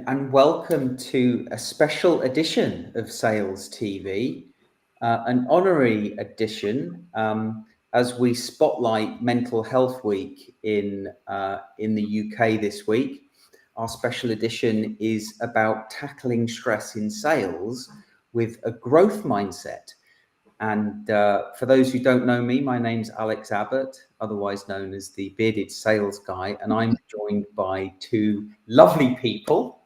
And welcome to a special edition of Sales TV, an honorary edition as we spotlight Mental Health Week in the UK this week. Our special edition is about tackling stress in sales with a growth mindset. And for those who don't know me, my name's Alex Abbott, otherwise known as the Bearded Sales Guy, and I'm joined by two lovely people.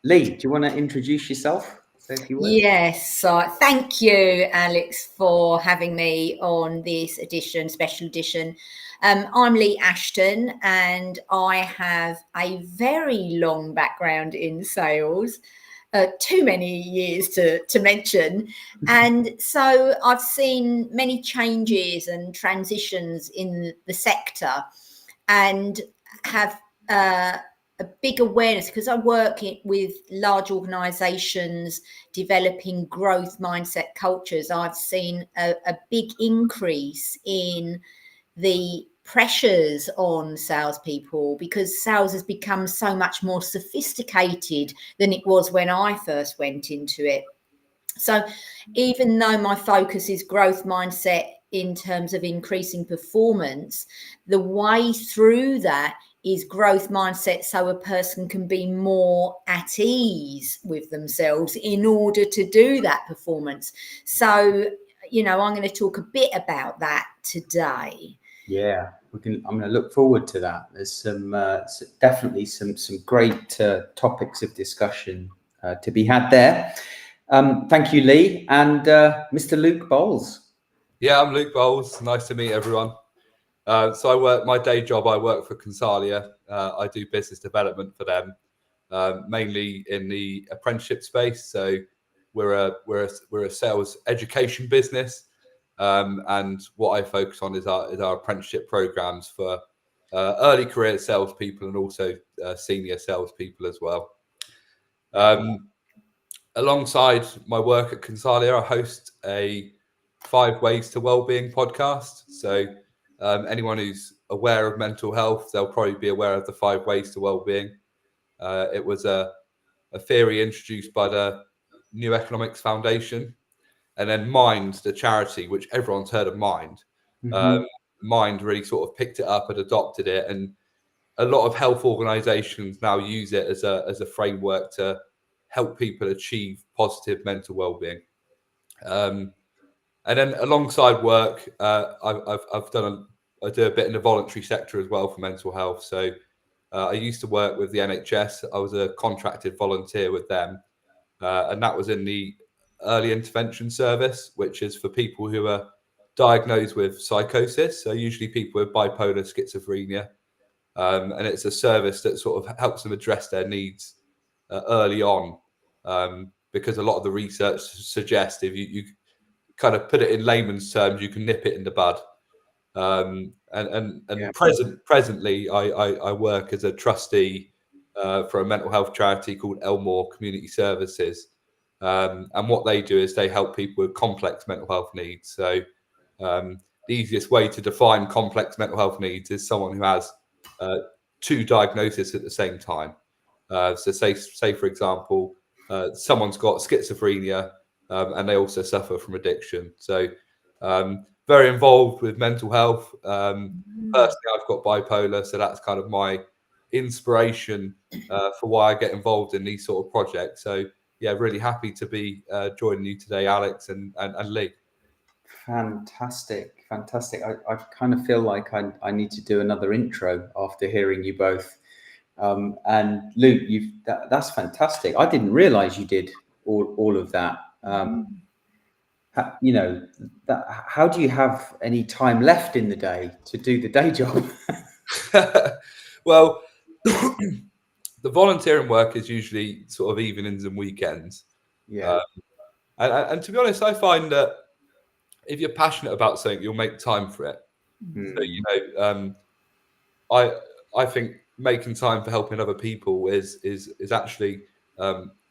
Lee, do you want to introduce yourself? Say a few words. Yes, thank you, Alex, for having me on this special edition. I'm Lee Ashton, and I have a very long background in sales, too many years to mention. And so I've seen many changes and transitions in the sector and have a big awareness because I work with large organizations developing growth mindset cultures. I've seen a big increase in the pressures on salespeople because sales has become so much more sophisticated than it was when I first went into it. So even though my focus is growth mindset in terms of increasing performance, the way through that is growth mindset so a person can be more at ease with themselves in order to do that performance. So, I'm going to talk a bit about that today. Yeah, I'm going to look forward to that. There's definitely some great topics of discussion to be had there. Thank you, Lee, and Mr. Luke Bowles. Yeah, I'm Luke Bowles. Nice to meet everyone. So my day job, I work for Consalia. I do business development for them, mainly in the apprenticeship space. So we're a sales education business, and what I focus on is our apprenticeship programs for early career salespeople and also senior salespeople as well. Alongside my work at Consalia, I host a 5 Ways to Wellbeing podcast. So anyone who's aware of mental health, they'll probably be aware of the 5 Ways to Wellbeing. It was a theory introduced by the New Economics Foundation, and then Mind, the charity, which everyone's heard of Mind. Mm-hmm. Mind really sort of picked it up and adopted it, and a lot of health organisations now use it as a framework to help people achieve positive mental well-being. And then alongside work, I do a bit in the voluntary sector as well for mental health. So I used to work with the NHS. I was a contracted volunteer with them, and that was in the early intervention service, which is for people who are diagnosed with psychosis. So usually people with bipolar, schizophrenia, and it's a service that sort of helps them address their needs early on, because a lot of the research suggests if you kind of put it in layman's terms, you can nip it in the bud. Presently, I work as a trustee for a mental health charity called Elmore Community Services, and what they do is they help people with complex mental health needs. So the easiest way to define complex mental health needs is someone who has 2 diagnoses at the same time. So say for example, someone's got schizophrenia and they also suffer from addiction. So very involved with mental health. Personally, I've got bipolar, so that's kind of my inspiration for why I get involved in these sort of projects. So yeah, really happy to be joining you today, Alex and Lee. Fantastic. I kind of feel like I need to do another intro after hearing you both. And Luke, that's fantastic. I didn't realize you did all of that. How do you have any time left in the day to do the day job? Well, the volunteering work is usually sort of evenings and weekends. Yeah. And to be honest, I find that if you're passionate about something, you'll make time for it. So, I think making time for helping other people is actually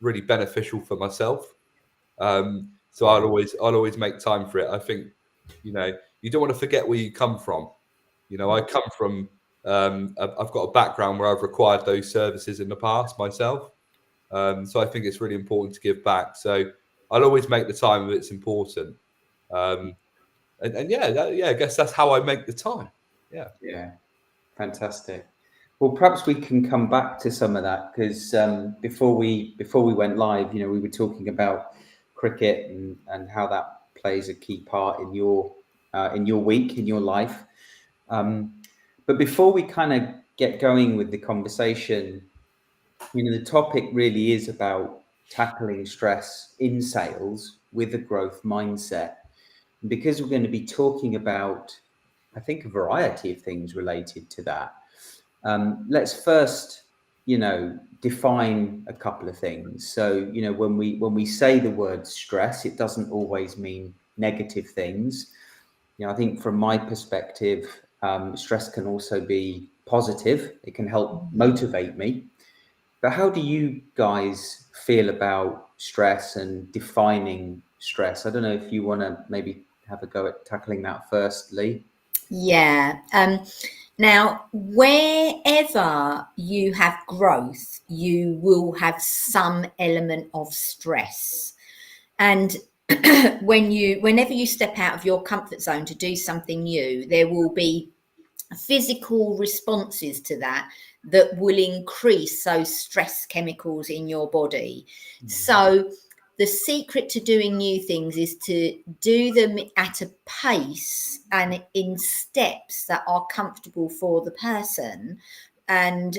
really beneficial for myself. So I'll always make time for it. I think, you don't want to forget where you come from. I come from I've got a background where I've required those services in the past myself. So I think it's really important to give back. So I'll always make the time if it's important. And I guess that's how I make the time. Yeah, fantastic. Well, perhaps we can come back to some of that, because before we went live, we were talking about cricket and how that plays a key part in your week, in your life. But before we kind of get going with the conversation, the topic really is about tackling stress in sales with a growth mindset. And because we're going to be talking about, I think, a variety of things related to that. Let's first, define a couple of things. So, when we say the word stress, it doesn't always mean negative things. I think from my perspective, stress can also be positive. It can help motivate me. But how do you guys feel about stress and defining stress? I don't know if you want to maybe have a go at tackling that first, Lee. Yeah. Now, wherever you have growth, you will have some element of stress. And whenever you step out of your comfort zone to do something new, there will be physical responses to that will increase those stress chemicals in your body. So the secret to doing new things is to do them at a pace and in steps that are comfortable for the person, and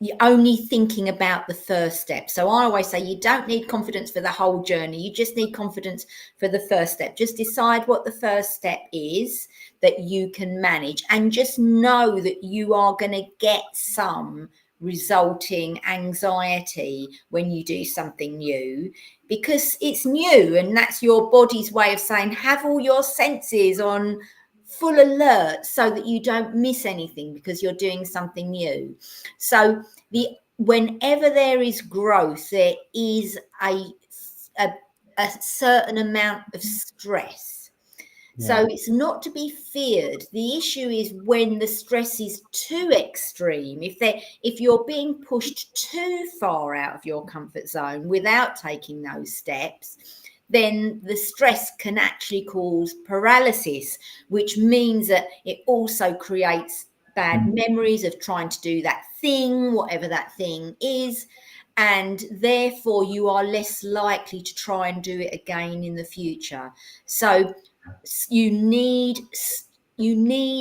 you're only thinking about the first step. So I always say you don't need confidence for the whole journey. You just need confidence for the first step. Just decide what the first step is that you can manage, and just know that you are going to get some resulting anxiety when you do something new, because it's new, and that's your body's way of saying have all your senses on full alert so that you don't miss anything because you're doing something new. So whenever there is growth, there is a certain amount of stress. So it's not to be feared. The issue is when the stress is too extreme. If you're being pushed too far out of your comfort zone without taking those steps, then the stress can actually cause paralysis, which means that it also creates bad memories of trying to do that thing, whatever that thing is. And therefore you are less likely to try and do it again in the future. So you need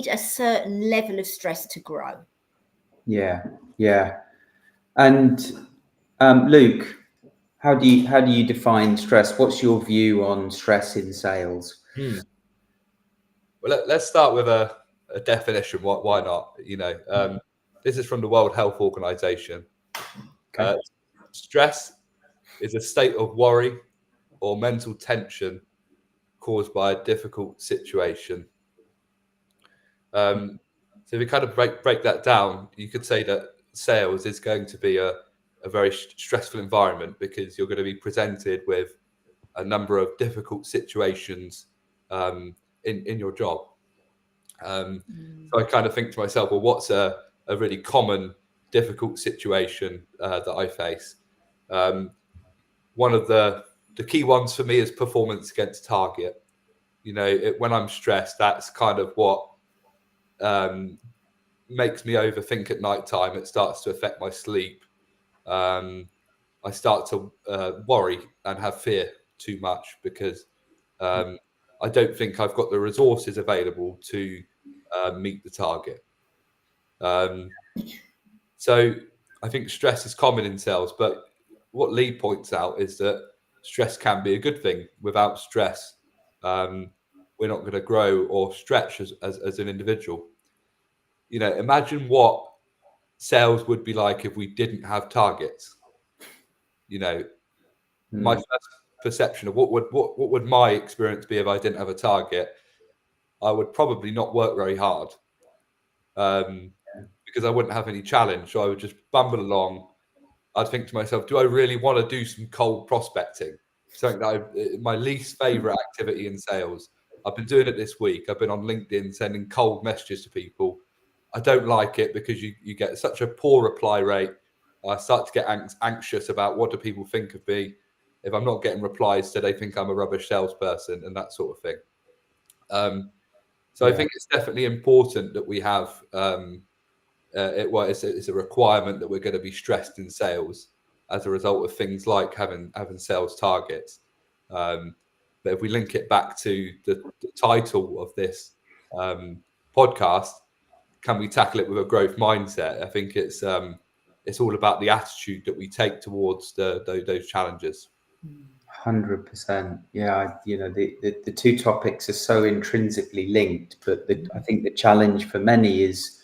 a certain level of stress to grow. Yeah. And Luke, how do you define stress? What's your view on stress in sales? Well, let's start with a definition. Why not? This is from the World Health Organization. Okay. Stress is a state of worry or mental tension caused by a difficult situation. So if we kind of break that down, you could say that sales is going to be a very stressful environment, because you're going to be presented with a number of difficult situations in your job. So I kind of think to myself, well, what's a really common difficult situation that I face? One of the key ones for me is performance against target. When I'm stressed, that's kind of what makes me overthink at night time. It starts to affect my sleep. I start to worry and have fear too much, because I don't think I've got the resources available to meet the target. So I think stress is common in sales, but what Lee points out is that stress can be a good thing. Without stress, we're not going to grow or stretch as an individual. Imagine what sales would be like if we didn't have targets. My first perception of what would my experience be if I didn't have a target, I would probably not work very hard, because I wouldn't have any challenge. So I would just bumble along. I'd think to myself, do I really want to do some cold prospecting? Something that my least favorite activity in sales. I've been doing it this week. I've been on LinkedIn sending cold messages to people. I don't like it because you get such a poor reply rate. I start to get anxious about what do people think of me. If I'm not getting replies, do they think I'm a rubbish salesperson and that sort of thing? So I think it's definitely important that we have it's a requirement that we're going to be stressed in sales as a result of things like having sales targets. But if we link it back to the title of this podcast, can we tackle it with a growth mindset? I think it's all about the attitude that we take towards those challenges. 100%. Yeah, the two topics are so intrinsically linked, but I think the challenge for many is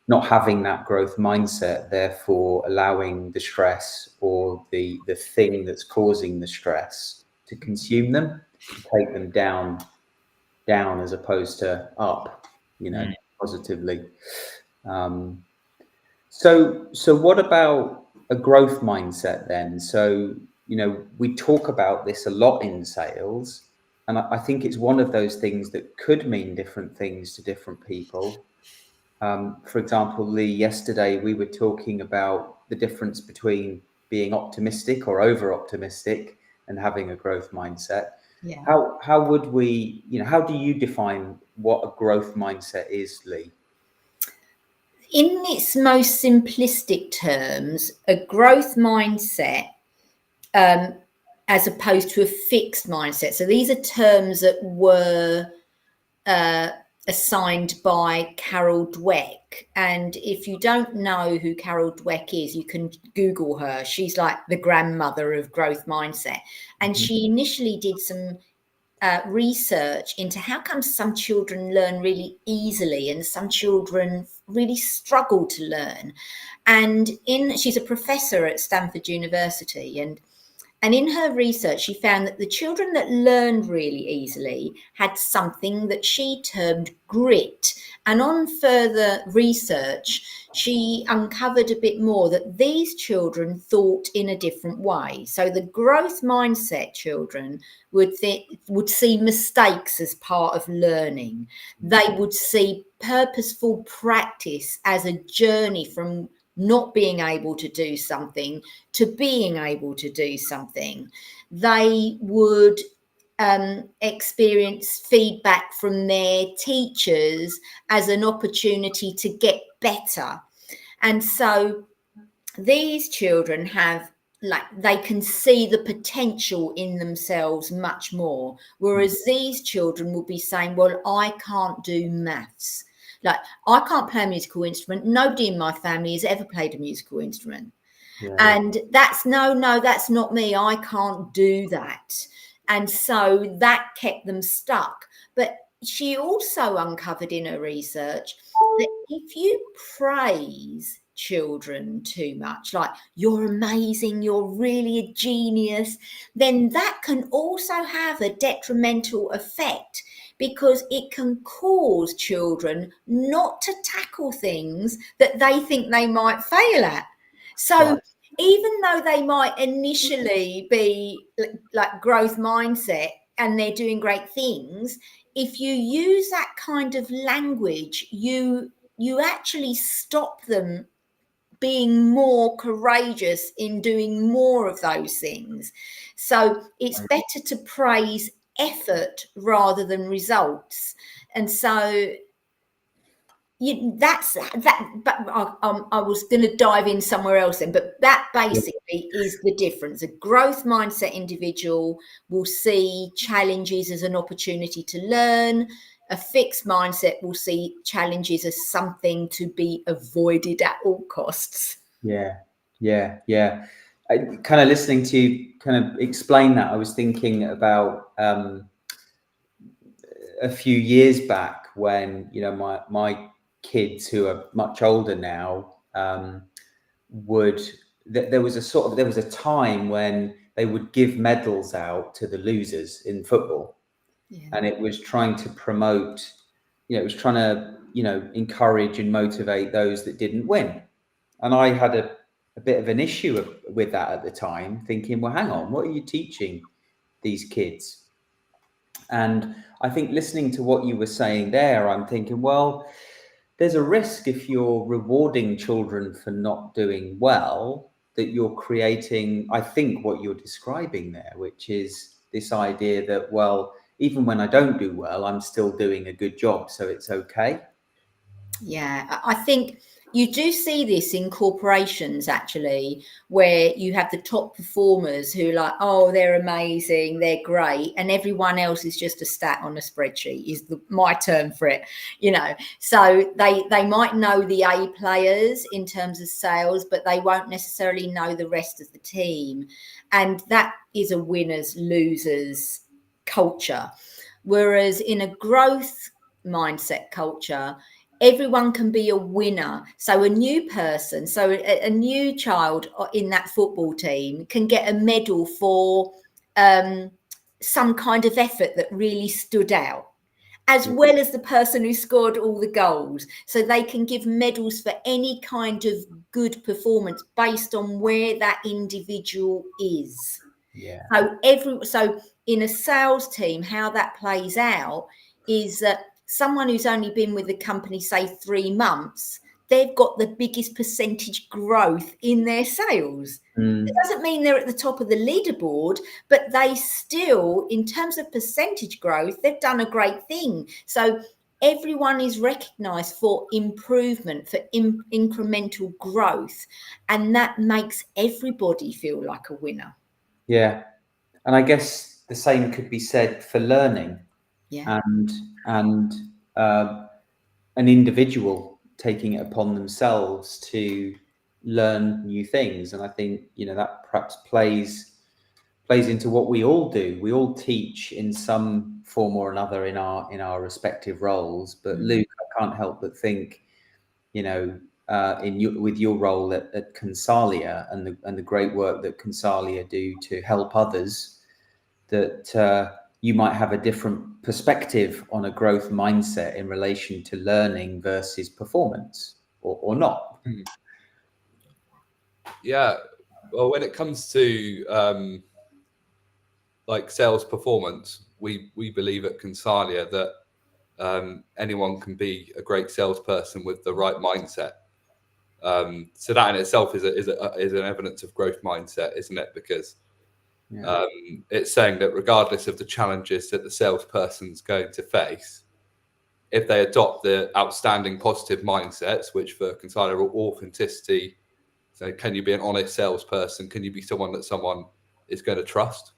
not having that growth mindset, therefore allowing the stress or the thing that's causing the stress to consume them, to take them down as opposed to up, positively. So what about a growth mindset then? So, we talk about this a lot in sales, and I think it's one of those things that could mean different things to different people. For example, Lee, yesterday we were talking about the difference between being optimistic or over optimistic and having a growth mindset. Yeah. How would we, how do you define what a growth mindset is, Lee? In its most simplistic terms, a growth mindset, as opposed to a fixed mindset. So these are terms that were assigned by Carol Dweck. And if you don't know who Carol Dweck is, you can Google her. She's like the grandmother of growth mindset. And she initially did some research into how come some children learn really easily and some children really struggle to learn. And she's a professor at Stanford University, and in her research, she found that the children that learned really easily had something that she termed grit. And on further research, she uncovered a bit more that these children thought in a different way. So the growth mindset children would see mistakes as part of learning. They would see purposeful practice as a journey from not being able to do something to being able to do something. They would experience feedback from their teachers as an opportunity to get better. And so these children have, they can see the potential in themselves much more. Whereas these children will be saying, well, I can't do maths. Like, I can't play a musical instrument. Nobody in my family has ever played a musical instrument. Yeah. And that's not me. I can't do that. And so that kept them stuck. But she also uncovered in her research that if you praise children too much, like you're amazing, you're really a genius, then that can also have a detrimental effect, because it can cause children not to tackle things that they think they might fail at. So even though they might initially be like growth mindset and they're doing great things, if you use that kind of language, you actually stop them being more courageous in doing more of those things. So it's better to praise effort rather than results. And so that's that. But I was going to dive in somewhere else then, but that basically is the difference. A growth mindset individual will see challenges as an opportunity to learn. A fixed mindset will see challenges as something to be avoided at all costs. Yeah. I kind of listening to you kind of explain that, I was thinking about a few years back when, my kids who are much older now there was a time when they would give medals out to the losers in football. Yeah. And it was trying to promote, it was trying to, encourage and motivate those that didn't win. And I had a bit of an issue with that at the time, thinking, well, hang on, what are you teaching these kids? And I think listening to what you were saying there, I'm thinking, well, there's a risk if you're rewarding children for not doing well, that you're creating, I think, what you're describing there, which is this idea that, well, even when I don't do well, I'm still doing a good job, so it's okay. Yeah, I think you do see this in corporations actually, where you have the top performers who are like, oh, they're amazing, they're great, and everyone else is just a stat on a spreadsheet, is my term for it, you know. So they might know the A players in terms of sales, but they won't necessarily know the rest of the team, and that is a winners losers culture. Whereas in a growth mindset culture, everyone can be a winner. So a new person, so a new child in that football team can get a medal for some kind of effort that really stood out, as well as the person who scored all the goals. So they can give medals for any kind of good performance based on where that individual is. Yeah. So in a sales team, how that plays out is that someone who's only been with the company, say 3 months, they've got the biggest percentage growth in their sales. It doesn't mean they're at the top of the leaderboard, but they still, in terms of percentage growth, they've done a great thing. So everyone is recognized for improvement, for incremental growth, and that makes everybody feel like a winner. Yeah. And I guess the same could be said for learning. Yeah. And an individual taking it upon themselves to learn new things. And I think, you know, that perhaps plays into what we all do. We all teach in some form or another in our respective roles. But Luke, I can't help but think, you know, with your role at Consalia and the great work that Consalia do to help others, that you might have a different perspective on a growth mindset in relation to learning versus performance, or not. Yeah. Well, when it comes to like sales performance, we believe at Consalia that anyone can be a great salesperson with the right mindset. So that in itself is an evidence of growth mindset, isn't it? Because it's saying that regardless of the challenges that the salesperson's going to face, if they adopt the outstanding positive mindsets, which for Consalia are authenticity. So can you be an honest salesperson? Can you be someone that someone is going to trust?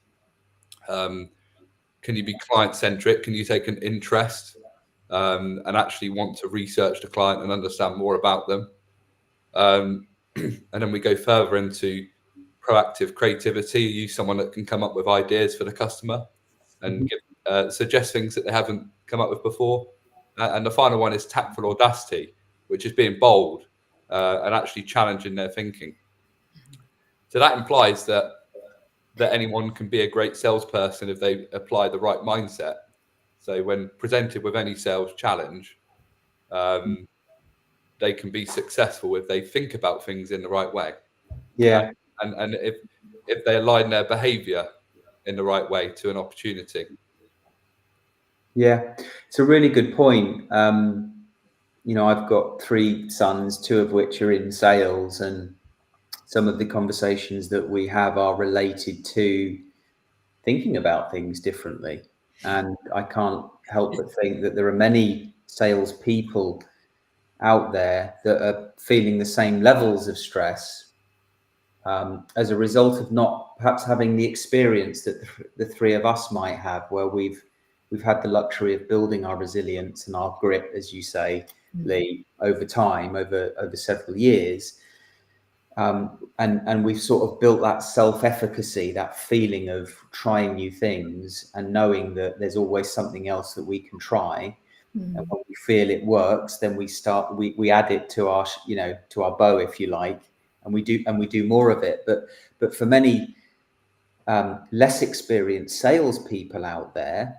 Can you be client-centric? Can you take an interest and actually want to research the client and understand more about them? And then we go further into proactive creativity. You use someone that can come up with ideas for the customer and suggest things that they haven't come up with before. And the final one is tactful audacity, which is being bold and actually challenging their thinking. So that implies that anyone can be a great salesperson if they apply the right mindset. So when presented with any sales challenge, they can be successful if they think about things in the right way. Yeah. And if they align their behavior in the right way to an opportunity. Yeah, it's a really good point. You know, I've got 3 sons, 2 of which are in sales, and some of the conversations that we have are related to thinking about things differently. And I can't help but think that there are many salespeople out there that are feeling the same levels of stress as a result of not perhaps having the experience that the 3 of us might have, where we've had the luxury of building our resilience and our grit, as you say, Lee, over time, over several years. And we've sort of built that self-efficacy, that feeling of trying new things and knowing that there's always something else that we can try. And when we feel it works, then we add it to our, you know, to our bow, if you like, and we do more of it. But for many less experienced salespeople out there,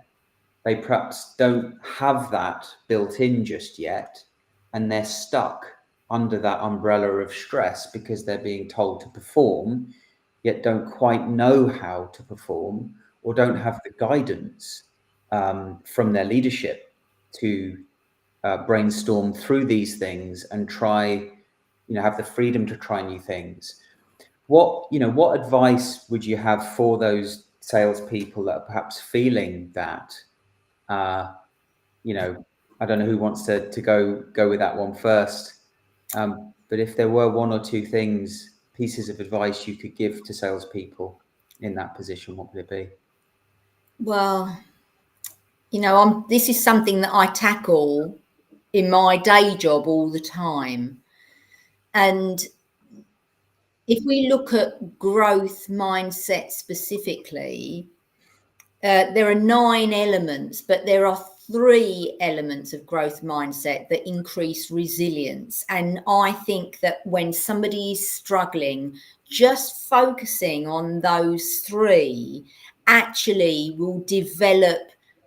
they perhaps don't have that built in just yet, and they're stuck under that umbrella of stress because they're being told to perform, yet don't quite know how to perform or don't have the guidance from their leadership to brainstorm through these things and try, have the freedom to try new things. What advice would you have for those salespeople that are perhaps feeling that? I don't know who wants to go with that one first. But if there were one or two pieces of advice you could give to salespeople in that position, what would it be? Well, this is something that I tackle in my day job all the time. And if we look at growth mindset specifically, there are 9 elements, but there are 3 elements of growth mindset that increase resilience. And I think that when somebody is struggling, just focusing on those 3 actually will develop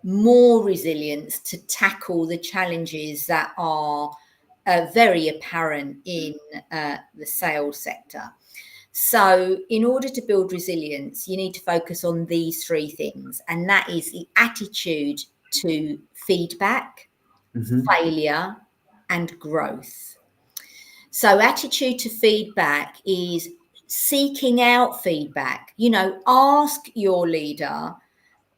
more resilience to tackle the challenges that are very apparent in the sales sector. So in order to build resilience, you need to focus on these 3 things, and that is the attitude to feedback, failure, and growth. So attitude to feedback is seeking out feedback. Ask your leader,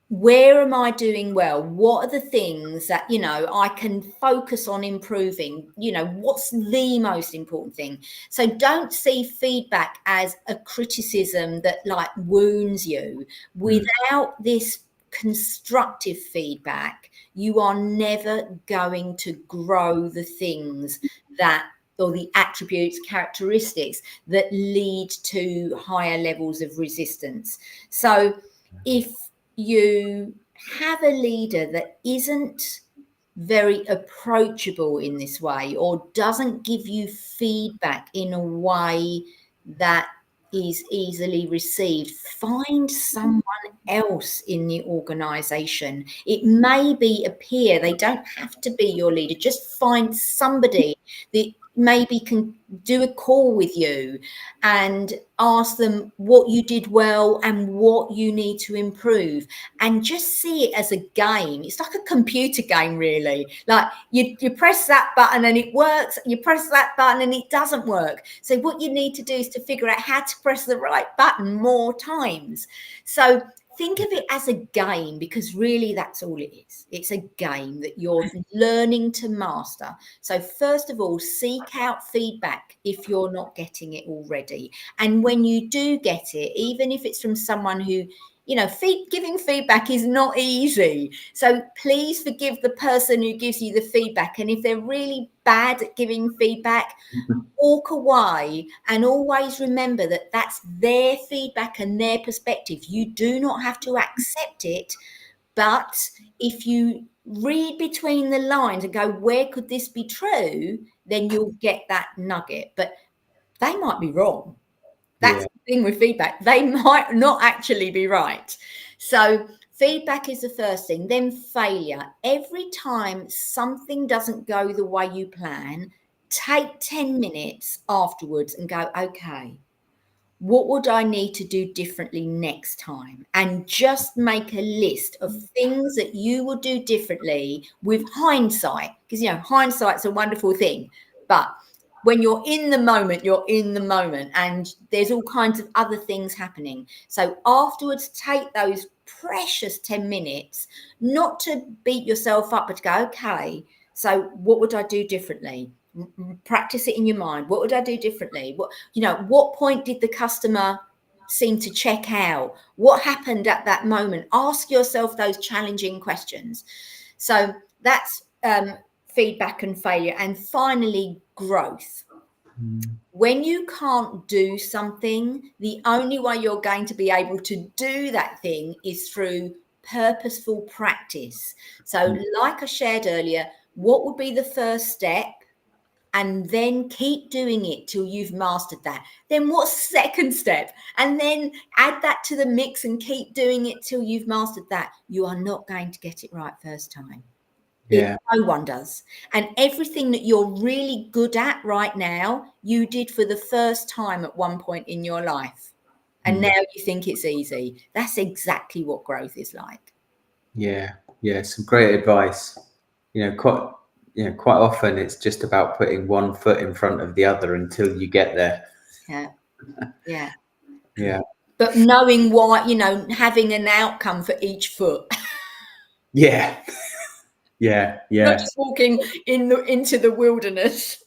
where am I doing well? What are the things that, I can focus on improving? What's the most important thing? So don't see feedback as a criticism that like wounds you. Without this constructive feedback, you are never going to grow the things or the attributes, characteristics that lead to higher levels of resistance. So if you have a leader that isn't very approachable in this way, or doesn't give you feedback in a way that is easily received, find someone else in the organization. It may be a peer, they don't have to be your leader. Just find somebody that maybe can do a call with you and ask them what you did well and what you need to improve, and just see it as a game. It's like a computer game, really. Like you press that button and it works, you press that button and it doesn't work. So what you need to do is to figure out how to press the right button more times. So think of it as a game, because really that's all it is. It's a game that you're learning to master. So first of all, seek out feedback if you're not getting it already. And when you do get it, even if it's from someone who, giving feedback is not easy. So please forgive the person who gives you the feedback. And if they're really bad at giving feedback, walk away, and always remember that that's their feedback and their perspective. You do not have to accept it, but if you read between the lines and go, where could this be true, then you'll get that nugget. But they might be wrong. That's the thing with feedback. They might not actually be right. So feedback is the first thing. Then failure. Every time something doesn't go the way you plan, take 10 minutes afterwards and go, okay, what would I need to do differently next time? And just make a list of things that you will do differently with hindsight, because, hindsight's a wonderful thing. But when you're in the moment, you're in the moment, and there's all kinds of other things happening. So afterwards, take those precious 10 minutes, not to beat yourself up, but to go, okay, so what would I do differently? Practice it in your mind. What would I do differently? What point did the customer seem to check out? What happened at that moment? Ask yourself those challenging questions. So that's feedback and failure. And finally, growth. When you can't do something, the only way you're going to be able to do that thing is through purposeful practice. So like I shared earlier, what would be the first step? And then keep doing it till you've mastered that. Then what's the second step? And then add that to the mix and keep doing it till you've mastered that. You are not going to get it right first time. No one does. And everything that you're really good at right now, you did for the first time at one point in your life. And now you think it's easy. That's exactly what growth is like. Yeah. Yeah, some great advice. Quite often it's just about putting one foot in front of the other until you get there. Yeah. Yeah. But knowing why, having an outcome for each foot. Yeah. Yeah. Not just walking into the wilderness.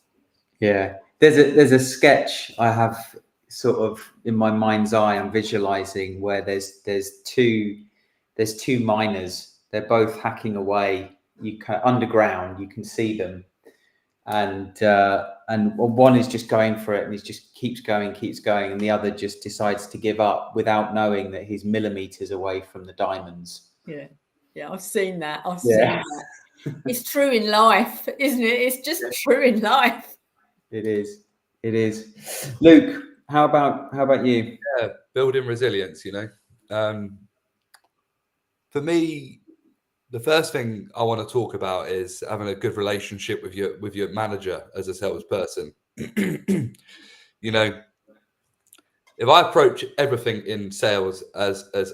Yeah. There's a sketch I have sort of in my mind's eye. I'm visualizing where there's two miners. They're both hacking away. Underground. You can see them, and one is just going for it, and he just keeps going, and the other just decides to give up without knowing that he's millimeters away from the diamonds. Yeah, I've seen that. Seen that. It's true in life, isn't it? It's just true in life. It is. Luke, how about you? Yeah, building resilience. For me, the first thing I want to talk about is having a good relationship with your manager as a salesperson. If I approach everything in sales as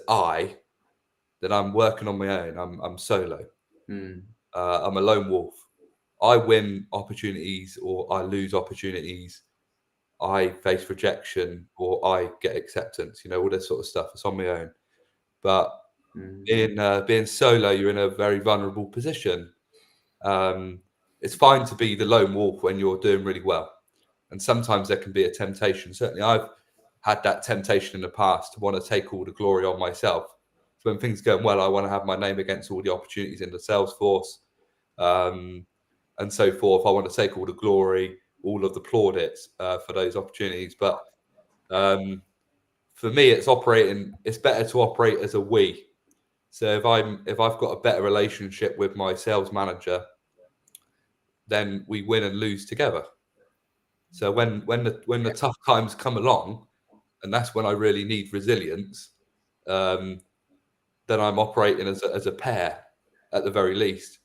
then I'm working on my own. I'm solo. I'm a lone wolf. I win opportunities or I lose opportunities. I face rejection or I get acceptance. All this sort of stuff. It's on my own. But in being solo, you're in a very vulnerable position. It's fine to be the lone wolf when you're doing really well, and sometimes there can be a temptation. Certainly, I've had that temptation in the past to want to take all the glory on myself. So when things go well, I want to have my name against all the opportunities in the sales force, and so forth. I want to take all the glory, all of the plaudits for those opportunities. But for me, it's better to operate as a we. So if I've got a better relationship with my sales manager, then we win and lose together. So when the tough times come along, and that's when I really need resilience, then I'm operating as a pair at the very least.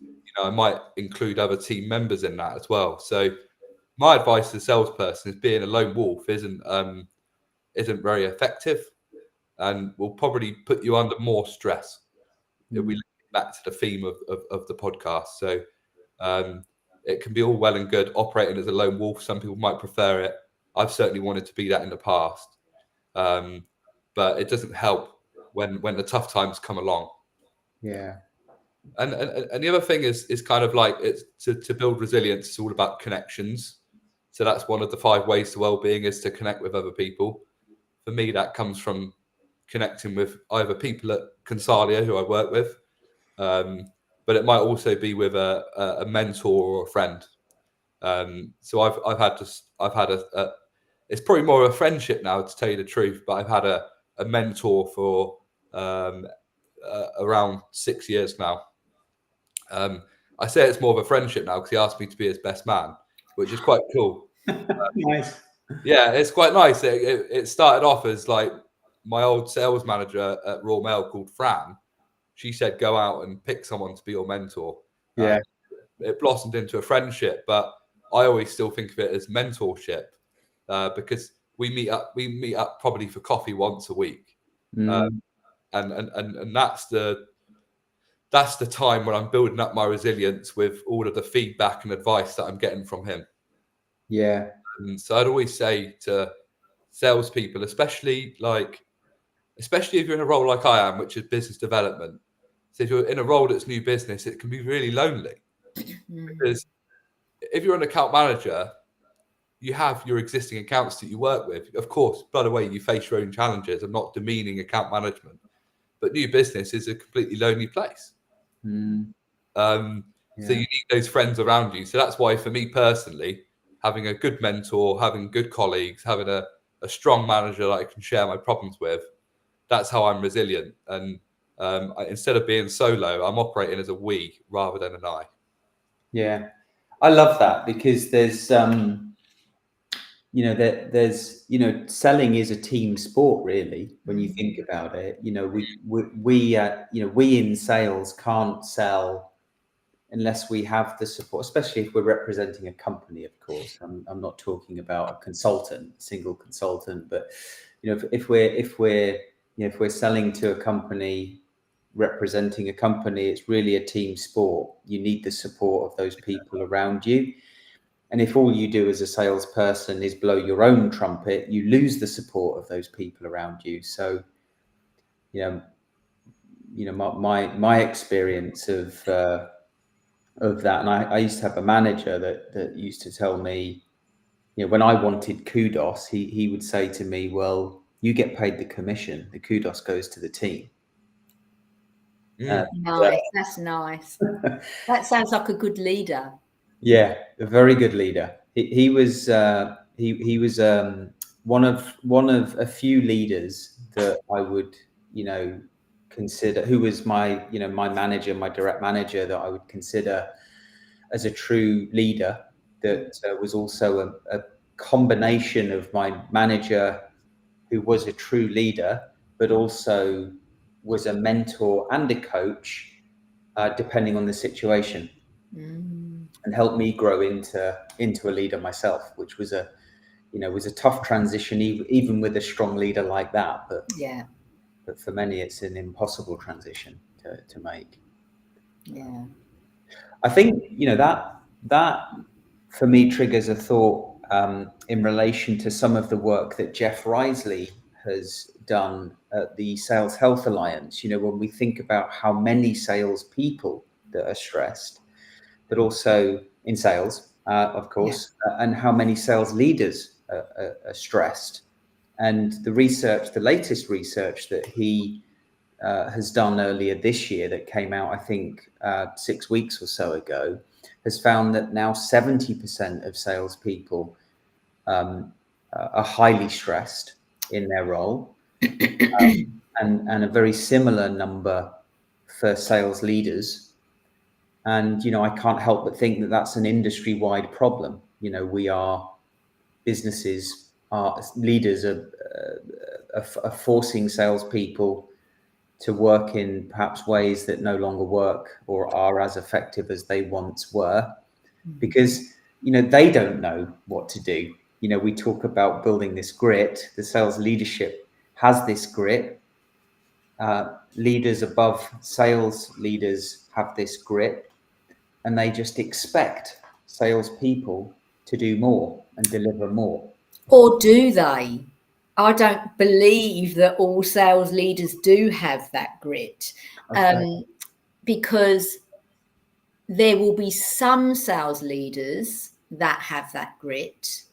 I might include other team members in that as well. So my advice to the salesperson is being a lone wolf isn't very effective, and will probably put you under more stress. If we link back to the theme of the podcast. So it can be all well and good operating as a lone wolf. Some people might prefer it. I've certainly wanted to be that in the past. But it doesn't help when the tough times come along. Yeah. And the other thing is kind of like it's to build resilience. It's all about connections. So that's one of the 5 ways to well-being is to connect with other people. For me, that comes from connecting with either people at Consalia who I work with, but it might also be with a mentor or a friend. So I've had it's probably more of a friendship now, to tell you the truth. But I've had a mentor for around 6 years now. I say it's more of a friendship now because he asked me to be his best man, which is quite cool. Nice. Yeah, it's quite nice. It started off as like my old sales manager at Royal Mail called Fran. She said, go out and pick someone to be your mentor. Yeah. It blossomed into a friendship, but I always still think of it as mentorship because we meet up probably for coffee once a week. And that's the time when I'm building up my resilience with all of the feedback and advice that I'm getting from him. Yeah. And so I'd always say to salespeople, especially if you're in a role like I am, which is business development. So if you're in a role that's new business, it can be really lonely because if you're an account manager, you have your existing accounts that you work with. Of course, by the way, you face your own challenges. I'm not demeaning account management, but new business is a completely lonely place. So you need those friends around you. So that's why, for me personally, having a good mentor, having good colleagues, having a strong manager that I can share my problems with, that's how I'm resilient. And instead of being solo, I'm operating as a we rather than an I. Yeah, I love that because there's selling is a team sport, really, when you think about it. We in sales can't sell unless we have the support, especially if we're representing a company, of course. I'm not talking about a single consultant, but if we're selling to a company, representing a company, it's really a team sport. You need the support of those people around you. And if all you do as a salesperson is blow your own trumpet, you lose the support of those people around you. So, my experience of that, and I used to have a manager that used to tell me, when I wanted kudos, he would say to me, "Well, you get paid the commission. The kudos goes to the team." Nice, that's nice. That sounds like a good leader. Yeah, a very good leader. He was one of a few leaders that I would consider, who was my manager, my direct manager, that I would consider as a true leader. That was also a combination of my manager, who was a true leader, but also was a mentor and a coach, depending on the situation. And helped me grow into a leader myself, which was a tough transition, even with a strong leader like that. But for many, it's an impossible transition to make. Yeah, I think that for me triggers a thought in relation to some of the work that Jeff Risley has done at the Sales Health Alliance. When we think about how many salespeople that are stressed, but also in sales, of course, and how many sales leaders are stressed. And the latest research that he has done earlier this year, that came out, I think, 6 weeks or so ago, has found that now 70% of salespeople are highly stressed in their role, and a very similar number for sales leaders. And, I can't help but think that that's an industry-wide problem. Leaders are forcing salespeople to work in perhaps ways that no longer work or are as effective as they once were, because, they don't know what to do. We talk about building this grit. The sales leadership has this grit. Leaders above sales leaders have this grit. And they just expect salespeople to do more and deliver more. Or do they? I don't believe that all sales leaders do have that grit, because there will be some sales leaders that have that grit,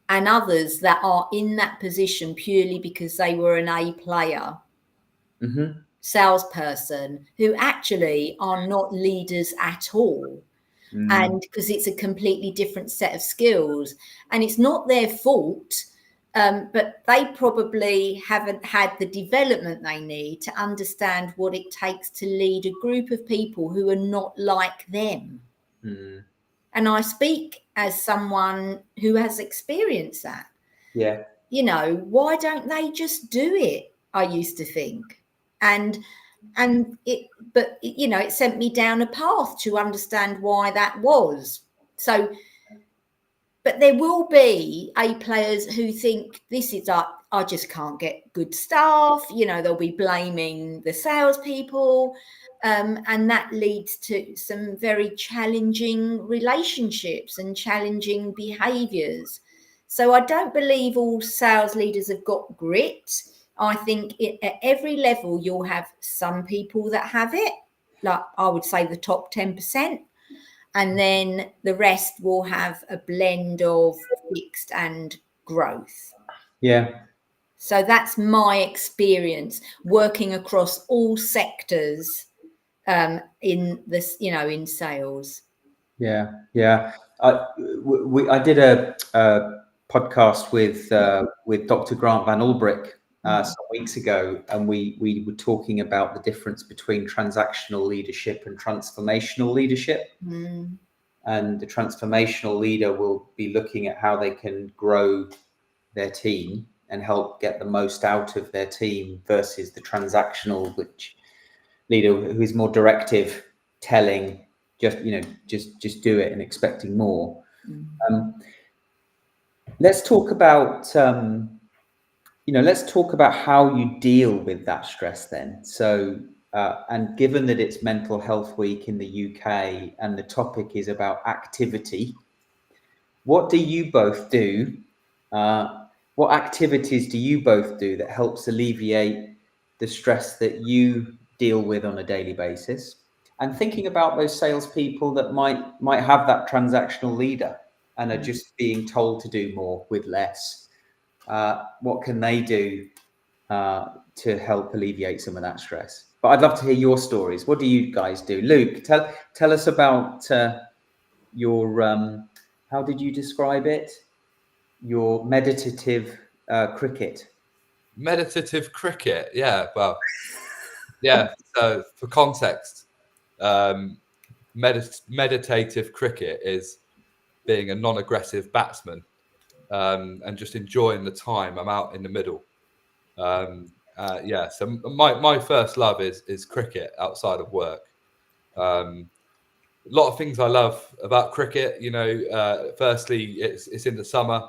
and others that are in that position purely because they were an A player. Salesperson who actually are not leaders at all. And because it's a completely different set of skills, and it's not their fault, but they probably haven't had the development they need to understand what it takes to lead a group of people who are not like them. And I speak as someone who has experienced that. Yeah. Why don't they just do it? I used to think. And it sent me down a path to understand why that was. So, but there will be A players who think this is I just can't get good staff. They'll be blaming the salespeople, and that leads to some very challenging relationships and challenging behaviours. So I don't believe all sales leaders have got grit. I think at every level, you'll have some people that have it, like I would say the top 10%, and then the rest will have a blend of fixed and growth. Yeah. So that's my experience working across all sectors in this, in sales. Yeah. Yeah. I did a podcast with Dr. Grant Van Ulbrich some weeks ago, and we were talking about the difference between transactional leadership and transformational leadership. And the transformational leader will be looking at how they can grow their team and help get the most out of their team, versus the transactional leader who is more directive, telling just do it and expecting more. Let's talk about let's talk about how you deal with that stress then. So and given that it's Mental Health Week in the UK and the topic is about activity, what do you both do? What activities do you both do that helps alleviate the stress that you deal with on a daily basis? And thinking about those salespeople that might have that transactional leader and are just being told to do more with less. What can they do to help alleviate some of that stress? But I'd love to hear your stories. What do you guys do? Luke, tell us about your how did you describe it? Your meditative cricket. Meditative cricket, yeah. Well, yeah. So for context, meditative cricket is being a non-aggressive batsman and just enjoying the time I'm out in the middle. Yeah. So my first love is cricket outside of work. A lot of things I love about cricket, firstly, it's in the summer.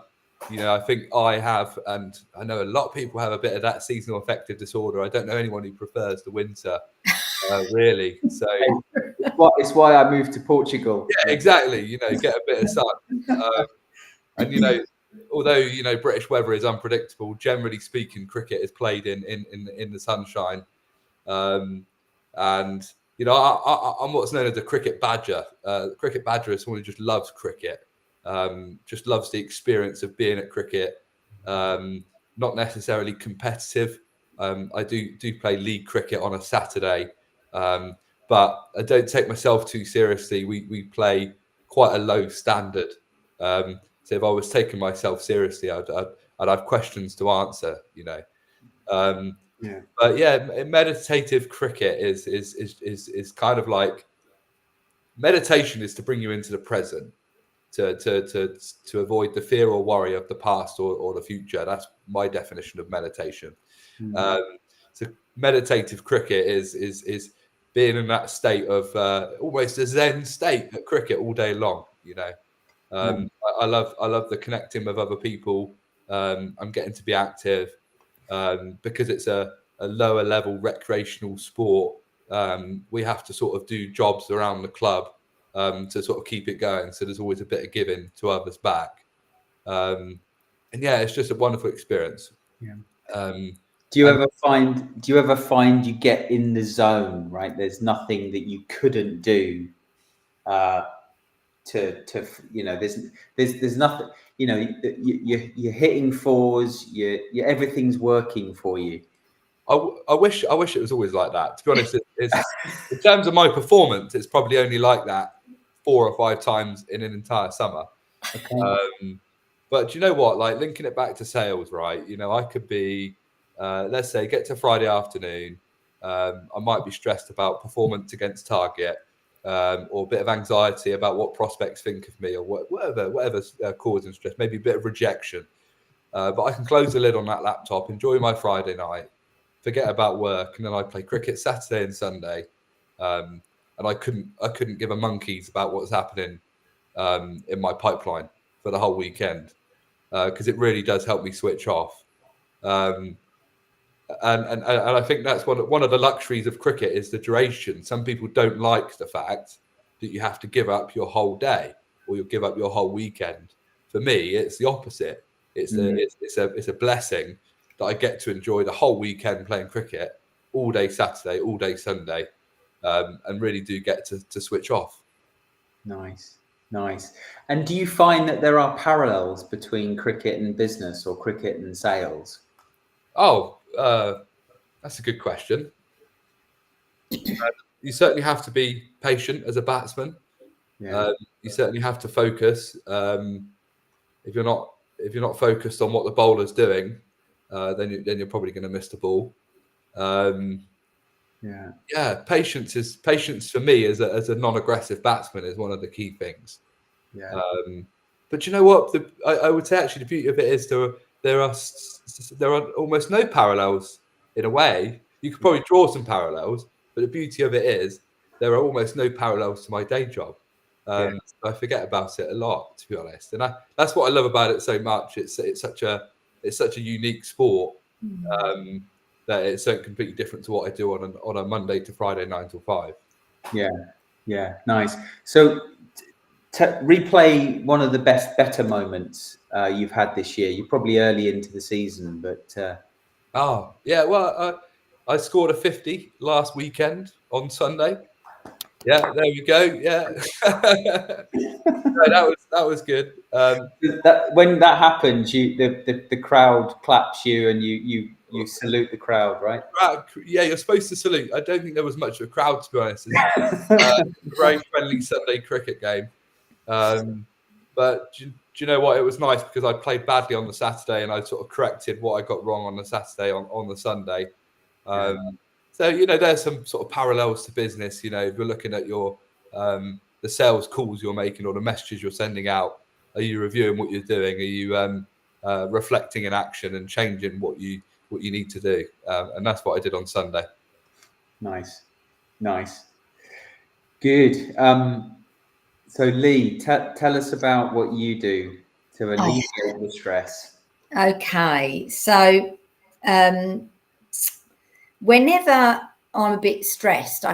I think I have, and I know a lot of people have a bit of that seasonal affective disorder. I don't know anyone who prefers the winter, really. So it's why I moved to Portugal. Yeah, exactly. Get a bit of sun. And although British weather is unpredictable, generally speaking, cricket is played in the sunshine. And I'm what's known as a cricket badger. The cricket badger is someone who just loves cricket, just loves the experience of being at cricket. Not necessarily competitive. I do play league cricket on a Saturday, but I don't take myself too seriously. We play quite a low standard. So if I was taking myself seriously, I'd have questions to answer. Yeah. But yeah, meditative cricket is kind of like meditation is to bring you into the present, to avoid the fear or worry of the past or the future. That's my definition of meditation. So meditative cricket is being in that state of almost a Zen state at cricket all day long. I love the connecting with other people. I'm getting to be active. Because it's a lower level recreational sport, we have to sort of do jobs around the club to sort of keep it going. So there's always a bit of giving to others back. And yeah, it's just a wonderful experience. Yeah. Do you ever find you get in the zone, right? There's nothing that you couldn't do there's nothing, you're hitting fours, everything's working for you. I wish it was always like that. To be honest, it's in terms of my performance, it's probably only like that 4 or 5 times in an entire summer. Okay. But do you know what? Like linking it back to sales, right? I could be, let's say, get to Friday afternoon. I might be stressed about performance against target, or a bit of anxiety about what prospects think of me, or whatever's causing stress. Maybe a bit of rejection. But I can close the lid on that laptop, enjoy my Friday night, forget about work, and then I play cricket Saturday and Sunday. And I couldn't give a monkeys about what's happening in my pipeline for the whole weekend, because it really does help me switch off. And I think that's one of the luxuries of cricket is the duration. Some people don't like the fact that you have to give up your whole day or you'll give up your whole weekend. For me, it's the opposite. It's a blessing that I get to enjoy the whole weekend playing cricket, all day Saturday, all day Sunday, and really do get to switch off. Nice. And do you find that there are parallels between cricket and business or cricket and sales? Oh, that's a good question. You certainly have to be patient as a batsman. Yeah. You certainly have to focus. If you're not focused on what the bowler's doing, then you're probably going to miss the ball. Patience for me as a non-aggressive batsman is one of the key things. Yeah. But you know what? I would say actually the beauty of it is there are almost no parallels in a way. You could probably draw some parallels, but the beauty of it is there are almost no parallels to my day job. So I forget about it a lot, to be honest, and that's what I love about it so much. It's such a unique sport that it's something completely different to what I do on a Monday to Friday 9 till 5. Yeah, nice. So replay one of the better moments you've had this year. You're probably early into the season, but I scored a 50 last weekend on Sunday. Yeah, there we go. Yeah. No, that was good. When that happens, the crowd claps you and you salute the crowd, right? Yeah, you're supposed to salute. I don't think there was much of a crowd, to be honest. It's a very friendly Sunday cricket game. But do you know what? It was nice because I played badly on the Saturday and I sort of corrected what I got wrong on the Saturday on the Sunday. So, there's some sort of parallels to business. If you're looking at your the sales calls you're making or the messages you're sending out, are you reviewing what you're doing? Are you reflecting in action and changing what you need to do? And that's what I did on Sunday. Nice. Good. So Lee, tell us about what you do to alleviate the stress. Okay, so whenever I'm a bit stressed, I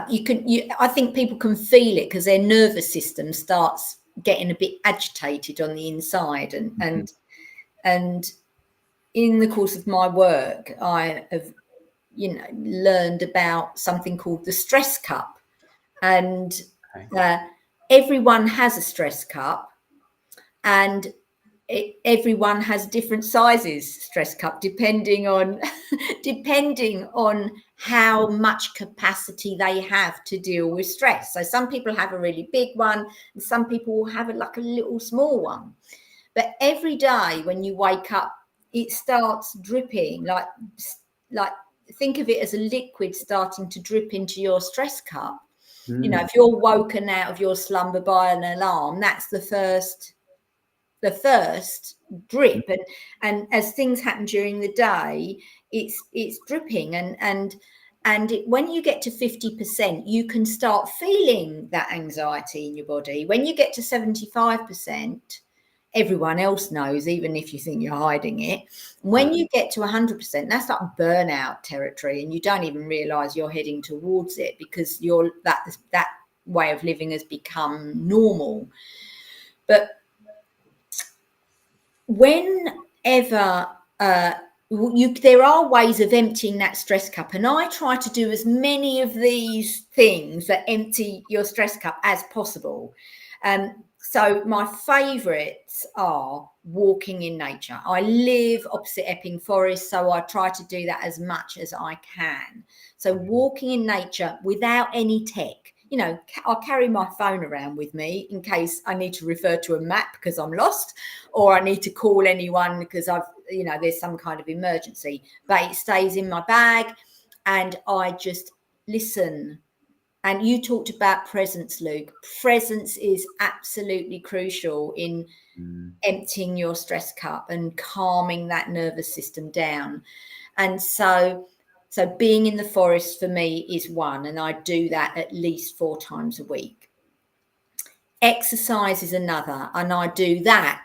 think people can feel it because their nervous system starts getting a bit agitated on the inside, and in the course of my work, I have learned about something called the stress cup, and everyone has a stress cup, and everyone has different sizes stress cup depending on how much capacity they have to deal with stress. So some people have a really big one and some people will have a little small one. But every day when you wake up, it starts dripping, like think of it as a liquid starting to drip into your stress cup. If you're woken out of your slumber by an alarm, that's the first drip, and as things happen during the day, it's dripping, and when you get to 50%, you can start feeling that anxiety in your body. When you get to 75%, everyone else knows, even if you think you're hiding it. When you get to 100%, that's like burnout territory, and you don't even realize you're heading towards it because that way of living has become normal. But whenever there are ways of emptying that stress cup, and I try to do as many of these things that empty your stress cup as possible. So my favourites are walking in nature. I live opposite Epping Forest, so I try to do that as much as I can. So walking in nature without any tech. I'll carry my phone around with me in case I need to refer to a map because I'm lost, or I need to call anyone because there's some kind of emergency. But it stays in my bag and I just listen. And you talked about presence, Luke. Presence is absolutely crucial in emptying your stress cup and calming that nervous system down. And so being in the forest for me is one, and I do that at least 4 times a week. Exercise is another, and I do that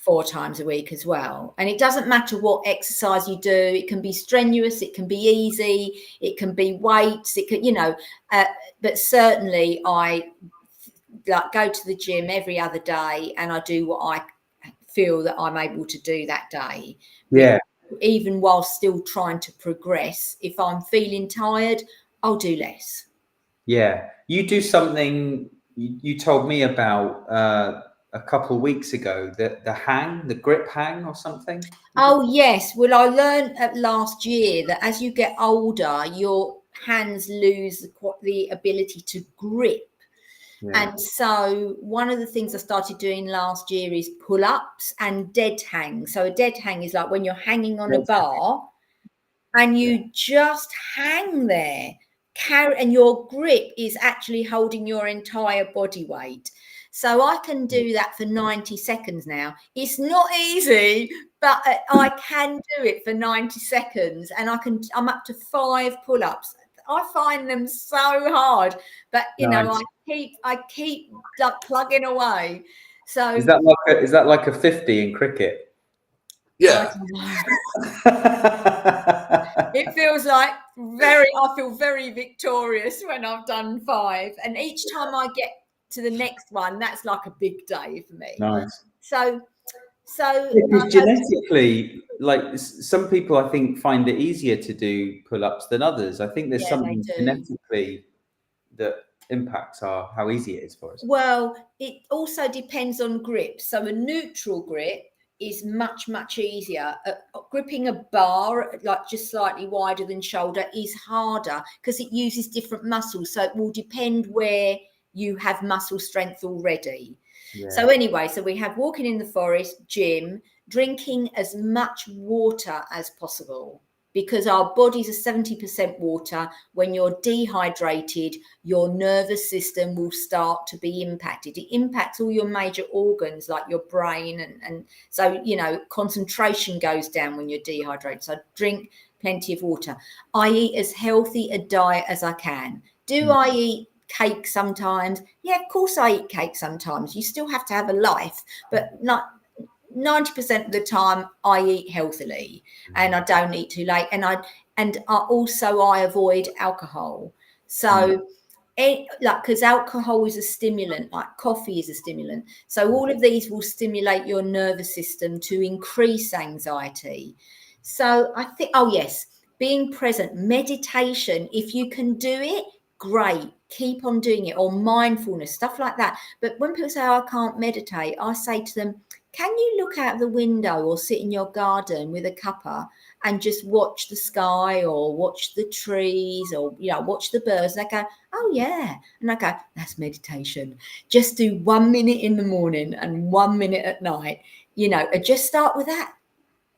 4 times a week as well. And it doesn't matter what exercise you do. It can be strenuous, it can be easy, it can be weights, it can, but certainly I go to the gym every other day and I do what I feel that I'm able to do that day. Yeah. Even while still trying to progress. If I'm feeling tired, I'll do less. Yeah. You do something you told me about a couple of weeks ago, the grip hang or something. Oh, yes. Well, I learned last year that as you get older, your hands lose the ability to grip. Yeah. And so one of the things I started doing last year is pull-ups and dead hang. So a dead hang is like when you're hanging on a bar and you just hang there, and your grip is actually holding your entire body weight. So I can do that for 90 seconds now. It's not easy, but I can do it for 90 seconds, and I'm up to 5 pull-ups. I find them so hard, but nice. I keep plugging away. So is that like a 50 in cricket? Yeah. It feels like I feel very victorious when I've done 5. And each time I get to the next one, that's like a big day for me. Nice. So Because genetically, like some people, I think, find it easier to do pull-ups than others. I think there's something genetically that impacts how easy it is for us. Well, it also depends on grip. So a neutral grip is much easier. Gripping a bar, like just slightly wider than shoulder, is harder because it uses different muscles. So it will depend where you have muscle strength already. Yeah. So anyway, so we have walking in the forest, gym, drinking as much water as possible, because our bodies are 70% water. When you're dehydrated, your nervous system will start to be impacted. It impacts all your major organs like your brain. And so, you know, concentration goes down when you're dehydrated. So drink plenty of water. I eat as healthy a diet as I can. Do I eat cake sometimes? Yeah, of course I eat cake sometimes. You still have to have a life, but not 90% of the time I eat healthily and I don't eat too late. And I avoid alcohol. So because alcohol is a stimulant, like coffee is a stimulant. So all of these will stimulate your nervous system to increase anxiety. So I think, being present, meditation, if you can do it, great, keep on doing it, or mindfulness, stuff like that. But when people say, I can't meditate, I say to them, can you look out the window or sit in your garden with a cuppa and just watch the sky or watch the trees or, you know, watch the birds? And I go, oh yeah. And I go, that's meditation. Just do 1 minute in the morning and 1 minute at night, you know, and just start with that.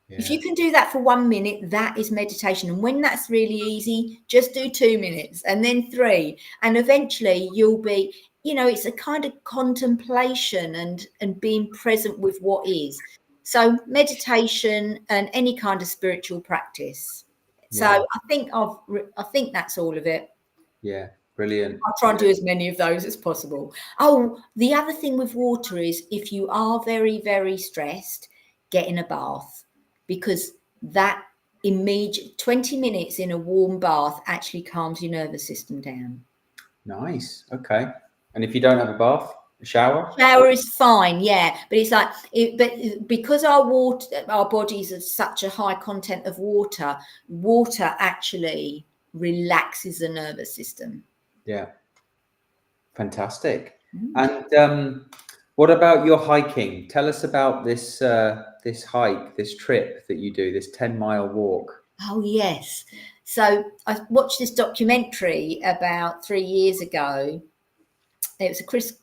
Yeah. If you can do that for 1 minute, that is meditation. And when that's really easy, just do 2 minutes and then 3. And eventually you'll be, you know, it's a kind of contemplation and being present with what is. So meditation and any kind of spiritual practice. So I think that's all of it. Yeah, brilliant. I'll try and do as many of those as possible. Oh, the other thing with water is if you are very, very stressed, get in a bath, because that immediate 20 minutes in a warm bath actually calms your nervous system down. Nice. Okay. And if you don't have a bath, a shower? Shower is fine, yeah. But it's like, but because our bodies have such a high content of water, water actually relaxes the nervous system. Yeah. Fantastic. And what about your hiking? Tell us about this this hike, this trip that you do, this 10-mile walk. Oh, yes. So I watched this documentary about 3 years ago. It was a Chris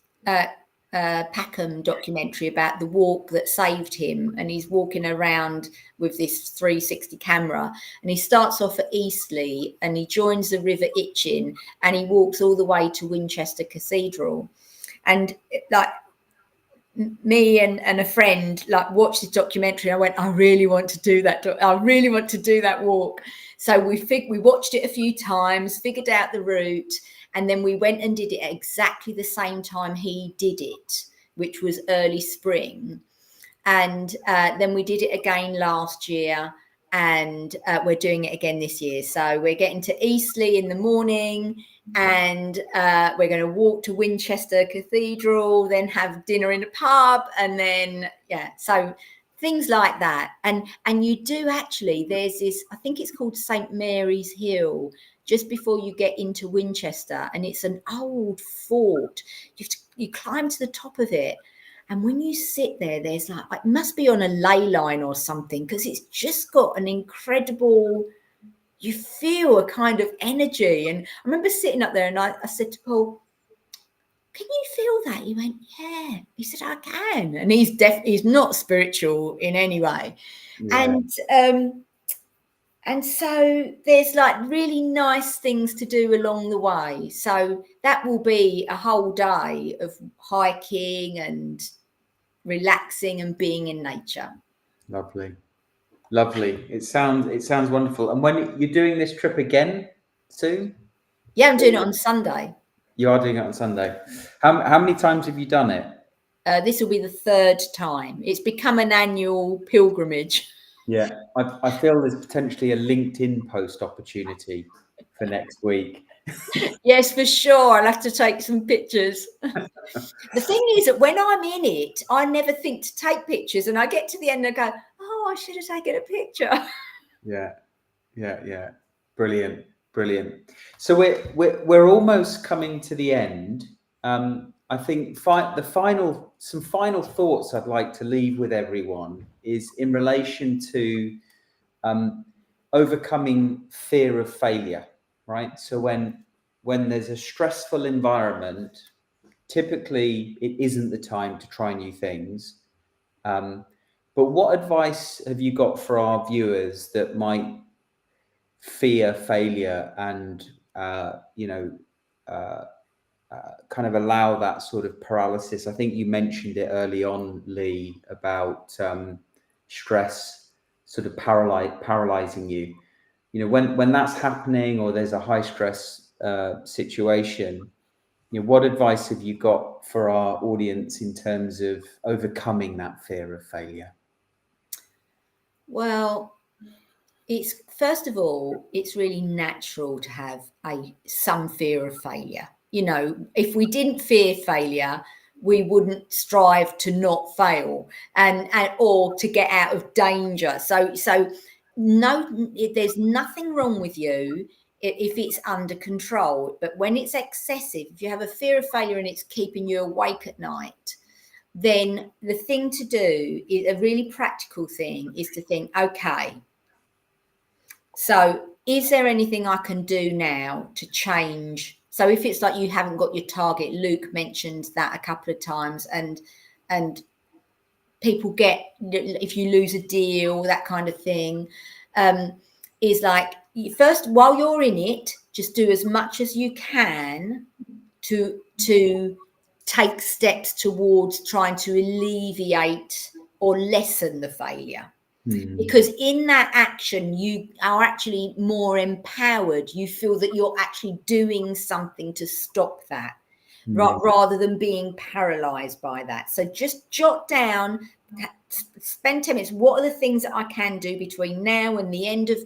Packham documentary about the walk that saved him, and he's walking around with this 360 camera, and he starts off at Eastleigh and he joins the River Itchen and he walks all the way to Winchester Cathedral. And like me and a friend like watched this documentary, I went, I really want to do that. I really want to do that walk. So we watched it a few times, figured out the route, and then we went and did it at exactly the same time he did it, which was early spring. And then we did it again last year, and we're doing it again this year. So we're getting to Eastleigh in the morning, and we're going to walk to Winchester Cathedral, then have dinner in a pub, and then so things like that. And you do actually, there's this, I think it's called St. Mary's Hill, just before you get into Winchester, and it's an old fort. You climb to the top of it, and when you sit there, there's like, it must be on a ley line or something, because it's just got an incredible, you feel a kind of energy. And I remember sitting up there and I said to Paul, can you feel that? He went, yeah. He said, I can. And he's not spiritual in any way. Yeah. And so there's like really nice things to do along the way. So that will be a whole day of hiking and relaxing and being in nature. Lovely. It sounds wonderful. And when you're doing this trip again soon? Yeah, I'm doing it on Sunday. You are doing it on Sunday. How many times have you done it? This will be the 3rd time. It's become an annual pilgrimage. Yeah, I feel there's potentially a LinkedIn post opportunity for next week. Yes, for sure. I'll have to take some pictures. The thing is that when I'm in it, I never think to take pictures, and I get to the end and I go, oh, I should have taken a picture. Yeah. Brilliant. So we're almost coming to the end. I think some final thoughts I'd like to leave with everyone is in relation to overcoming fear of failure, right? So when there's a stressful environment, typically it isn't the time to try new things. But what advice have you got for our viewers that might fear failure and kind of allow that sort of paralysis? I think you mentioned it early on, Lee, about stress sort of paralyzing you. You know, when that's happening, or there's a high stress situation, you know, what advice have you got for our audience in terms of overcoming that fear of failure? Well, it's first of all, it's really natural to have some fear of failure. You know, if we didn't fear failure, we wouldn't strive to not fail and or to get out of danger. So no, there's nothing wrong with you if it's under control. But when it's excessive, if you have a fear of failure and it's keeping you awake at night, then the thing to do, is a really practical thing, is to think, okay, so is there anything I can do now to change? So if it's like you haven't got your target, Luke mentioned that a couple of times, and people get, if you lose a deal, that kind of thing, is like, first, while you're in it, just do as much as you can to take steps towards trying to alleviate or lessen the failure. Because in that action, you are actually more empowered. You feel that you're actually doing something to stop that, rather than being paralyzed by that. So just jot down, spend 10 minutes. What are the things that I can do between now and the end of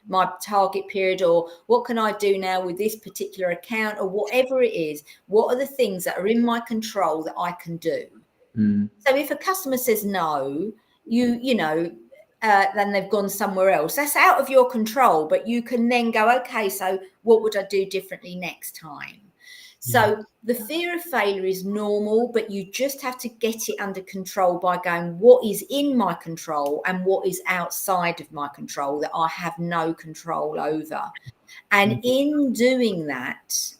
my target period? Or what can I do now with this particular account, or whatever it is? What are the things that are in my control that I can do? So if a customer says no, you know, then they've gone somewhere else. That's out of your control, but you can then go, okay, so what would I do differently next time? So the fear of failure is normal, but you just have to get it under control by going, what is in my control and what is outside of my control that I have no control over. And in doing that,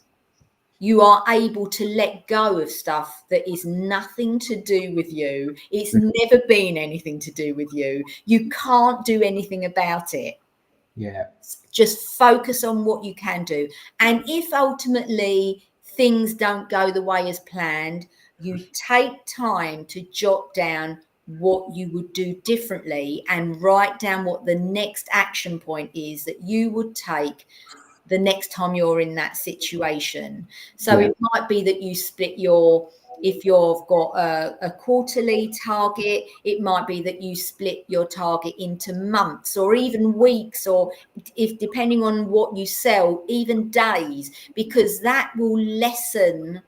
you are able to let go of stuff that is nothing to do with you. It's never been anything to do with you. You can't do anything about it. Yeah. Just focus on what you can do. And if ultimately things don't go the way as planned, you take time to jot down what you would do differently and write down what the next action point is that you would take the next time you're in that situation. So it might be that you split if you've got a quarterly target, it might be that you split your target into months or even weeks, or if depending on what you sell, even days, because that will lessen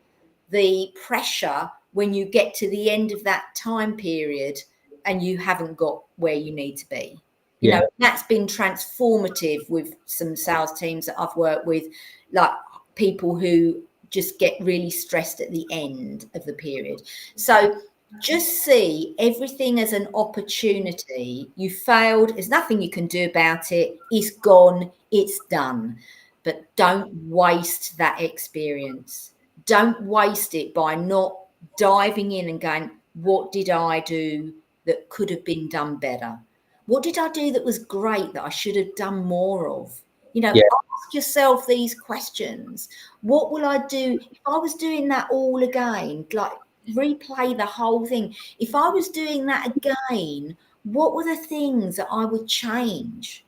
the pressure when you get to the end of that time period and you haven't got where you need to be. You know, that's been transformative with some sales teams that I've worked with, like people who just get really stressed at the end of the period. So just see everything as an opportunity. You failed. There's nothing you can do about it. It's gone. It's done. But don't waste that experience. Don't waste it by not diving in and going, what did I do that could have been done better? What did I do that was great that I should have done more of? You know, ask yourself these questions. What will I do if I was doing that all again? Like, replay the whole thing. If I was doing that again, what were the things that I would change?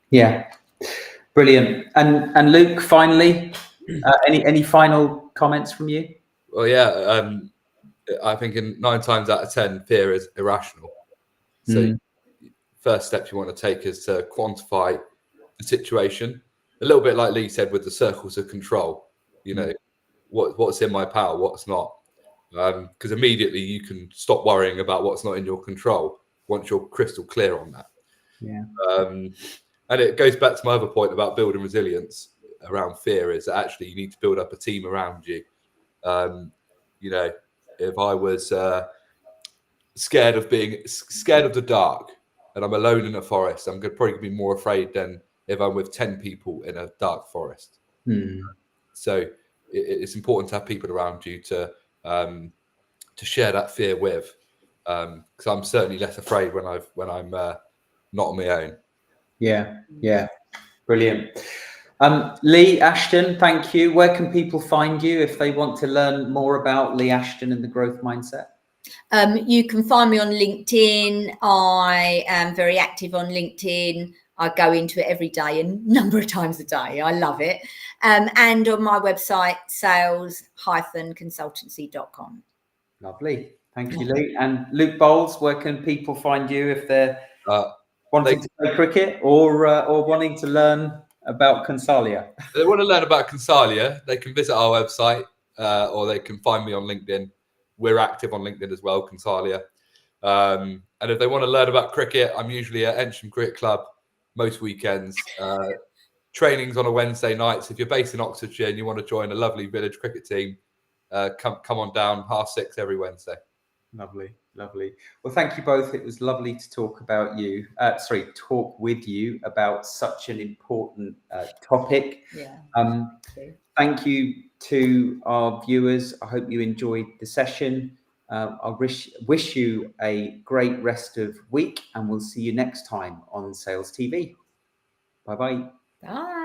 Yeah, brilliant. And Luke, finally, any final comments from you? Well, yeah, I think in 9 times out of 10, fear is irrational. So first step you want to take is to quantify the situation. A little bit like Lee said with the circles of control, you know, what's in my power, what's not. Because immediately you can stop worrying about what's not in your control once you're crystal clear on that. Yeah. And it goes back to my other point about building resilience around fear, is that actually you need to build up a team around you. You know, if I was scared of the dark and I'm alone in a forest, I'm probably be more afraid than if I'm with 10 people in a dark forest. So it's important to have people around you to share that fear with, because I'm certainly less afraid when I'm not on my own. Yeah, brilliant. Lee Ashton, thank you. Where can people find you if they want to learn more about Lee Ashton and the growth mindset? You can find me on LinkedIn. I am very active on LinkedIn. I go into it every day, a number of times a day. I love it. And on my website, sales-consultancy.com. Lovely. Thank you, Lee. And Luke Bowles, where can people find you if they're wanting to play cricket or wanting to learn about Consalia? If they want to learn about Consalia, they can visit our website, or they can find me on LinkedIn. We're active on LinkedIn as well, Consalia. And if they want to learn about cricket, I'm usually at Ensham Cricket Club most weekends. Trainings on a Wednesday night. So if you're based in Oxfordshire and you want to join a lovely village cricket team, come on down 6:30 every Wednesday. Lovely. Well, thank you both. It was lovely to talk with you about such an important topic. Thank you to our viewers. I hope you enjoyed the session. I wish you a great rest of week, and we'll see you next time on Sales TV. Bye-bye. Bye.